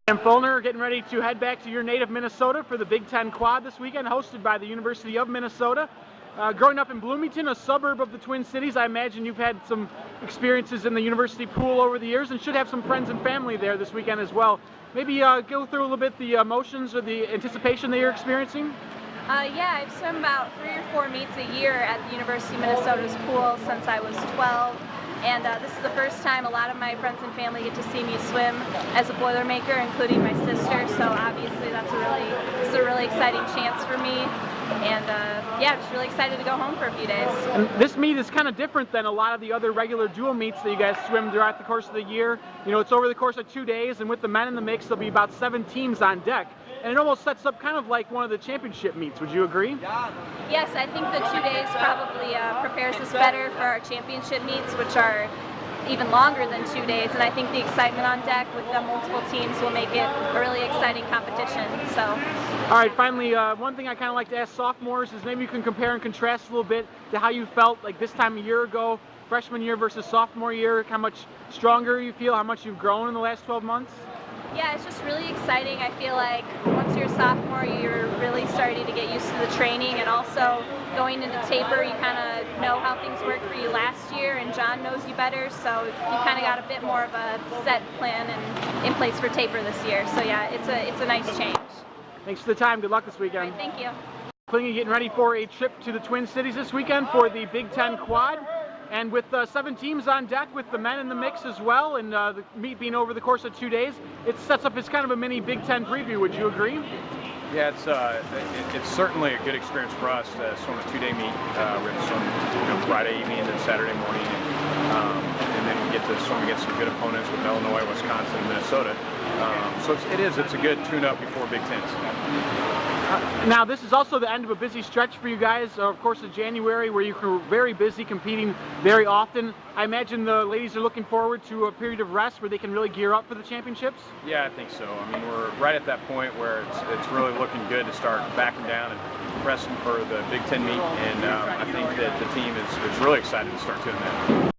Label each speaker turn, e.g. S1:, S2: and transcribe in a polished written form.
S1: And Feulner, getting ready to head back to your native Minnesota for the Big Ten Quad this weekend, hosted by the University of Minnesota. Growing up in Bloomington, a suburb of the Twin Cities, I imagine you've had some experiences in the university pool over the years and should have some friends and family there this weekend as well. Maybe go through a little bit the emotions or the anticipation that you're experiencing?
S2: Yeah, I've swum about 3 or 4 meets a year at the University of Minnesota's pool since I was 12. And this is the first time a lot of my friends and family get to see me swim as a Boilermaker, including my sister. So obviously that's a really exciting chance for me. And yeah, I'm just really excited to go home for a few days.
S1: And this meet is kind of different than a lot of the other regular dual meets that you guys swim throughout the course of the year. You know, it's over the course of 2 days, and with the men in the mix, there'll be about 7 teams on deck. And it almost sets up kind of like one of the championship meets. Would you agree?
S2: Yes, I think the 2 days probably prepares us better for our championship meets, which are even longer than 2 days. And I think the excitement on deck with the multiple teams will make it a really exciting competition. So.
S1: All right, finally, one thing I kind of like to ask sophomores is maybe you can compare and contrast a little bit to how you felt like this time a year ago, freshman year versus sophomore year, how much stronger you feel, how much you've grown in the last 12 months?
S2: Yeah, it's just really exciting. I feel like once you're a sophomore, you're really starting to get used to the training, and also going into taper, you kind of know how things worked for you last year, and John knows you better, so you kind of got a bit more of a set plan and in place for taper this year. So yeah, it's a nice change.
S1: Thanks for the time. Good luck this weekend.
S2: All right, thank you.
S1: Klinge getting ready for a trip to the Twin Cities this weekend for the Big Ten Quad. And with 7 teams on deck, with the men in the mix as well, and the meet being over the course of 2 days, it sets up as kind of a mini Big Ten preview. Would you agree?
S3: Yeah, it's certainly a good experience for us to swim a 2-day meet. We're going to swim Friday evening and then Saturday morning, and then we get to swim against some good opponents with Illinois, Wisconsin, and Minnesota. So it's a good tune-up before Big Tens.
S1: Now, this is also the end of a busy stretch for you guys, of course, of January, where you're very busy competing very often. I imagine the ladies are looking forward to a period of rest where they can really gear up for the championships?
S3: Yeah, I think so. I mean, we're right at that point where it's really looking good to start backing down and resting for the Big Ten meet, and I think that the team is really excited to start doing that.